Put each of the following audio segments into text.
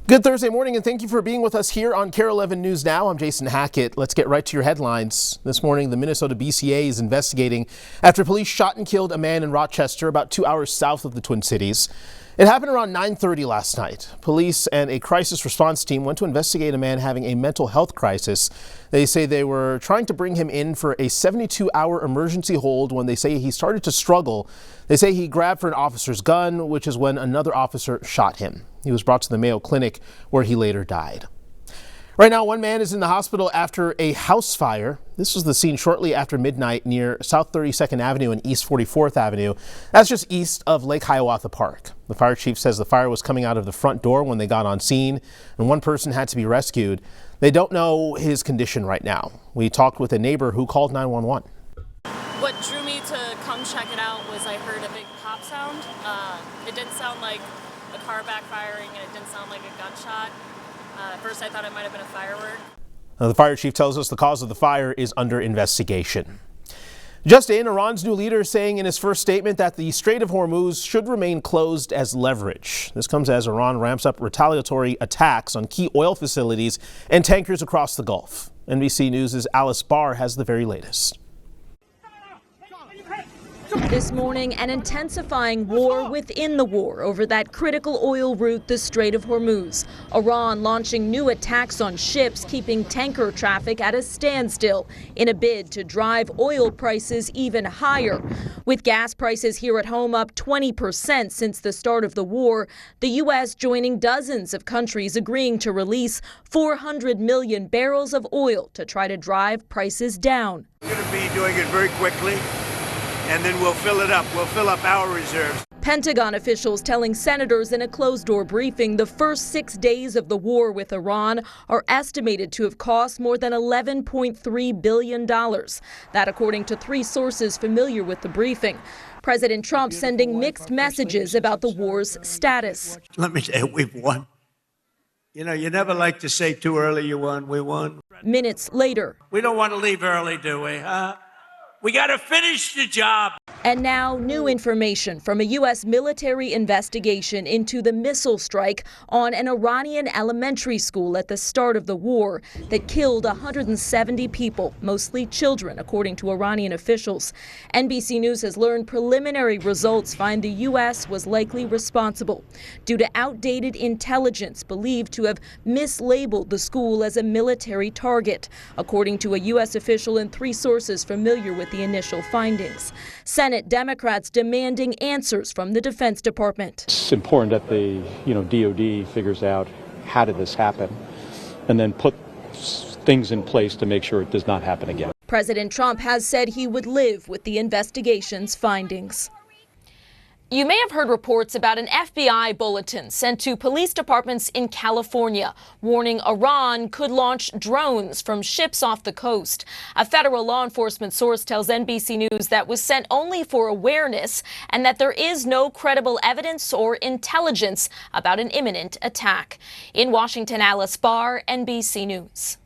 Good Thursday morning, and thank you for being with us here on KARE 11 News Now. I'm Jason Hackett. Let's get right to your headlines. This morning, the Minnesota BCA is investigating after police shot and killed a man in Rochester, about 2 hours south of the Twin Cities. It happened around 9:30 last night. Police and a crisis response team went to investigate a man having a mental health crisis. They say they were trying to bring him in for a 72-hour emergency hold when they say he started to struggle. They say he grabbed for an officer's gun, which is when another officer shot him. He was brought to the Mayo Clinic, where he later died. Right now, one man is in the hospital after a house fire. This was the scene shortly after midnight near South 32nd Avenue and East 44th Avenue. That's just east of Lake Hiawatha Park. The fire chief says the fire was coming out of the front door when they got on scene, and one person had to be rescued. They don't know his condition right now. We talked with a neighbor who called 911. What drew me to come check it out was I heard a big pop sound. It didn't sound like a car backfiring, and it didn't sound like a gunshot. At first I thought it might have been a firework. Now, the fire chief tells us the cause of the fire is under investigation. Just in, Iran's new leader saying in his first statement that the Strait of Hormuz should remain closed as leverage. This comes as Iran ramps up retaliatory attacks on key oil facilities and tankers across the Gulf. NBC News' Alice Barr has the very latest. This morning, an intensifying war within the war over that critical oil route, the Strait of Hormuz. Iran launching new attacks on ships, keeping tanker traffic at a standstill in a bid to drive oil prices even higher. With gas prices here at home up 20% since the start of the war, the U.S. joining dozens of countries agreeing to release 400 million barrels of oil to try to drive prices down. We're going to be doing it very quickly, and then we'll fill it up. We'll fill up our reserves. Pentagon officials telling senators in a closed-door briefing the first 6 days of the war with Iran are estimated to have cost more than $11.3 billion. That according to three sources familiar with the briefing. President Trump sending mixed messages about the war's status. Let me say, we've won. You know, you never like to say too early you won. We won. Minutes later. We don't want to leave early, do we? We got to finish the job. And now new information from a U.S. military investigation into the missile strike on an Iranian elementary school at the start of the war that killed 170 people, mostly children, according to Iranian officials. NBC News has learned preliminary results find the U.S. was likely responsible due to outdated intelligence believed to have mislabeled the school as a military target, according to a U.S. official and three sources familiar with the initial findings. Senate Democrats demanding answers from the Defense Department. It's important that the DOD figures out how did this happen and then put things in place to make sure it does not happen again. President Trump has said he would live with the investigation's findings. You may have heard reports about an FBI bulletin sent to police departments in California, warning Iran could launch drones from ships off the coast. A federal law enforcement source tells NBC News that was sent only for awareness and that there is no credible evidence or intelligence about an imminent attack. In Washington, Alice Barr, NBC News.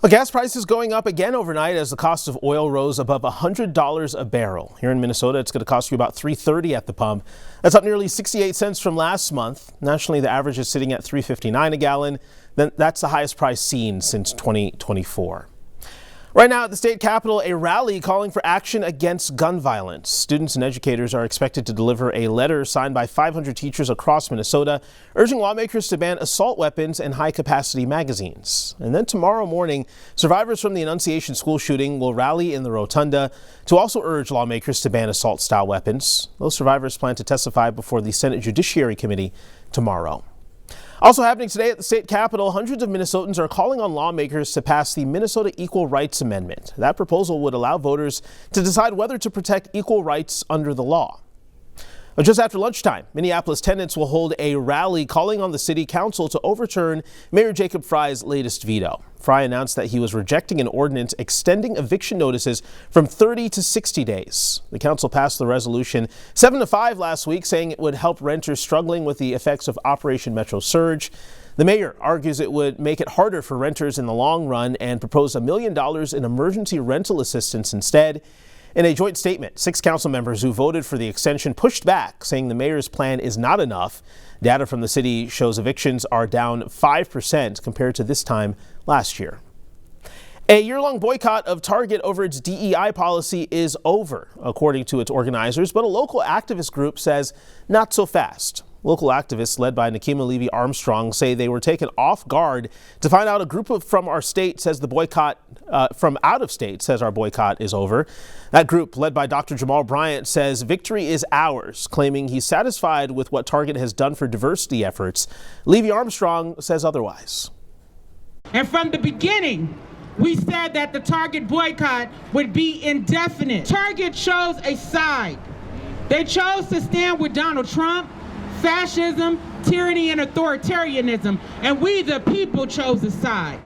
Well, gas prices going up again overnight as the cost of oil rose above $100 a barrel. Here in Minnesota, it's going to cost you about $3.30 at the pump. That's up nearly 68 cents from last month. Nationally, the average is sitting at $3.59 a gallon. That's the highest price seen since 2024. Right now at the state capitol, a rally calling for action against gun violence. Students and educators are expected to deliver a letter signed by 500 teachers across Minnesota, urging lawmakers to ban assault weapons and high-capacity magazines. And then tomorrow morning, survivors from the Annunciation school shooting will rally in the Rotunda to also urge lawmakers to ban assault-style weapons. Those survivors plan to testify before the Senate Judiciary Committee tomorrow. Also happening today at the state capitol, hundreds of Minnesotans are calling on lawmakers to pass the Minnesota Equal Rights Amendment. That proposal would allow voters to decide whether to protect equal rights under the law. Just after lunchtime, Minneapolis tenants will hold a rally calling on the city council to overturn Mayor Jacob Frey's latest veto. Frey announced that he was rejecting an ordinance extending eviction notices from 30 to 60 days. The council passed the resolution 7-5 last week, saying it would help renters struggling with the effects of Operation Metro Surge. The mayor argues it would make it harder for renters in the long run and proposed $1 million in emergency rental assistance instead. In a joint statement, 6 council members who voted for the extension pushed back, saying the mayor's plan is not enough. Data from the city shows evictions are down 5% compared to this time last year. A year-long boycott of Target over its DEI policy is over, according to its organizers, but a local activist group says not so fast. Local activists led by Nakima Levy Armstrong say they were taken off guard to find out a group from our state says the boycott from out of state says our boycott is over. That group, led by Dr. Jamal Bryant, says victory is ours, claiming he's satisfied with what Target has done for diversity efforts. Levy Armstrong says otherwise. And from the beginning, we said that the Target boycott would be indefinite. Target chose a side. They chose to stand with Donald Trump, fascism, tyranny, and authoritarianism, and we, the people, chose a side.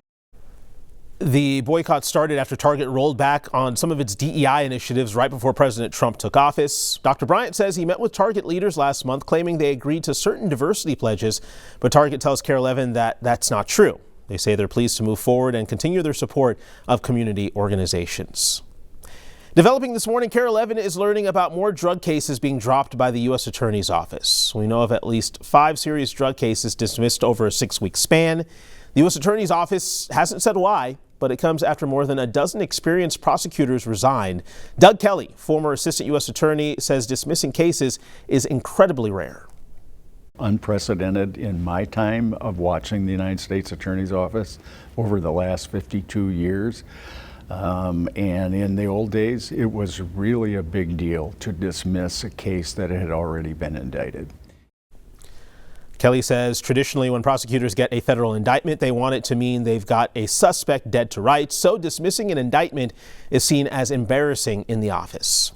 The boycott started after Target rolled back on some of its DEI initiatives right before President Trump took office. Dr. Bryant says he met with Target leaders last month, claiming they agreed to certain diversity pledges, but Target tells KARE 11 that that's not true. They say they're pleased to move forward and continue their support of community organizations. Developing this morning, KARE 11 is learning about more drug cases being dropped by the U.S. Attorney's Office. We know of at least 5 serious drug cases dismissed over a 6-week span. The U.S. Attorney's Office hasn't said why, but it comes after more than a dozen experienced prosecutors resigned. Doug Kelly, former Assistant U.S. Attorney, says dismissing cases is incredibly rare. Unprecedented in my time of watching the United States Attorney's Office over the last 52 years. And in the old days, it was really a big deal to dismiss a case that had already been indicted. Kelly says traditionally when prosecutors get a federal indictment, they want it to mean they've got a suspect dead to rights. So dismissing an indictment is seen as embarrassing in the office.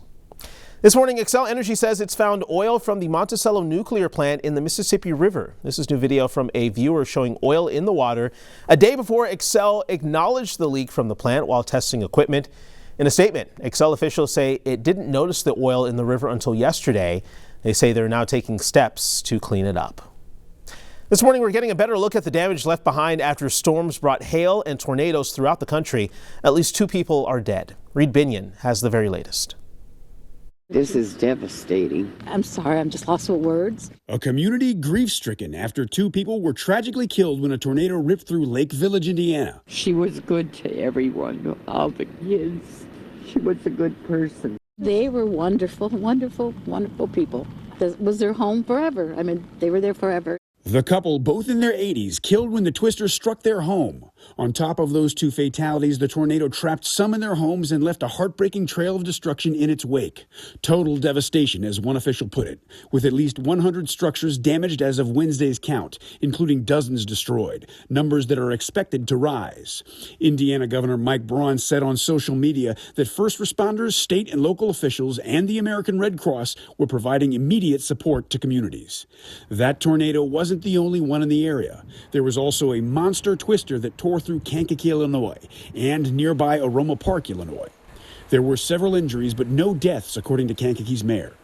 This morning, Xcel Energy says it's found oil from the Monticello nuclear plant in the Mississippi River. This is new video from a viewer showing oil in the water a day before Xcel acknowledged the leak from the plant while testing equipment. In a statement, Xcel officials say it didn't notice the oil in the river until yesterday. They say they're now taking steps to clean it up. This morning, we're getting a better look at the damage left behind after storms brought hail and tornadoes throughout the country. At least 2 people are dead. Reed Binion has the very latest. This is devastating. I'm sorry, I'm just lost for words. A community grief-stricken after 2 people were tragically killed when a tornado ripped through Lake Village, Indiana. She was good to everyone, all the kids. She was a good person. They were wonderful, wonderful, wonderful people. This was their home forever. I mean, they were there forever. The couple, both in their 80s, killed when the twister struck their home. On top of those 2 fatalities, the tornado trapped some in their homes and left a heartbreaking trail of destruction in its wake. Total devastation, as one official put it, with at least 100 structures damaged as of Wednesday's count, including dozens destroyed, numbers that are expected to rise. Indiana Governor Mike Braun said on social media that first responders, state and local officials, and the American Red Cross were providing immediate support to communities. That tornado wasn't the only one in the area. There was also a monster twister that tore through Kankakee, Illinois, and nearby Aroma Park, Illinois. There were several injuries, but no deaths, according to Kankakee's mayor.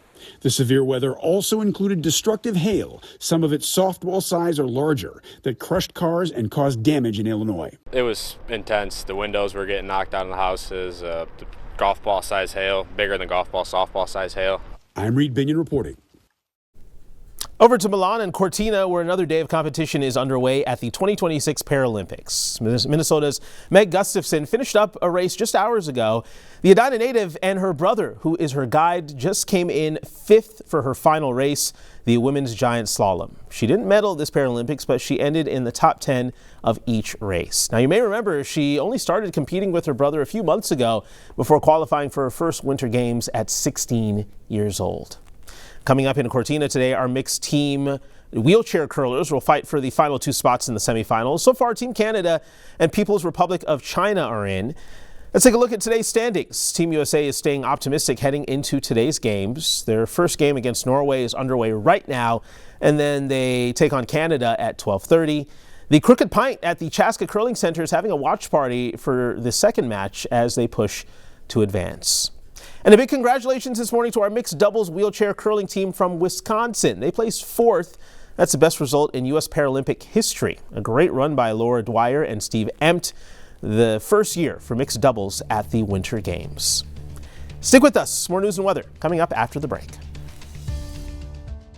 The severe weather also included destructive hail, some of it softball size or larger, that crushed cars and caused damage in Illinois. It was intense. The windows were getting knocked out of the houses, the golf ball size hail, bigger than golf ball, softball size hail. I'm Reed Binion reporting. Over to Milan and Cortina, where another day of competition is underway at the 2026 Paralympics. Minnesota's Meg Gustafson finished up a race just hours ago. The Edina native and her brother, who is her guide, just came in 5th for her final race, the women's giant slalom. She didn't medal this Paralympics, but she ended in the top 10 of each race. Now, you may remember she only started competing with her brother a few months ago before qualifying for her first Winter Games at 16 years old. Coming up in Cortina today, our mixed team wheelchair curlers will fight for the final 2 spots in the semifinals. So far, Team Canada and People's Republic of China are in. Let's take a look at today's standings. Team USA is staying optimistic heading into today's games. Their first game against Norway is underway right now, and then they take on Canada at 12:30. The Crooked Pint at the Chaska Curling Center is having a watch party for the second match as they push to advance. And a big congratulations this morning to our mixed doubles wheelchair curling team from Wisconsin. They placed 4th. That's the best result in U.S. Paralympic history. A great run by Laura Dwyer and Steve Empt, the first year for mixed doubles at the Winter Games. Stick with us. More news and weather coming up after the break.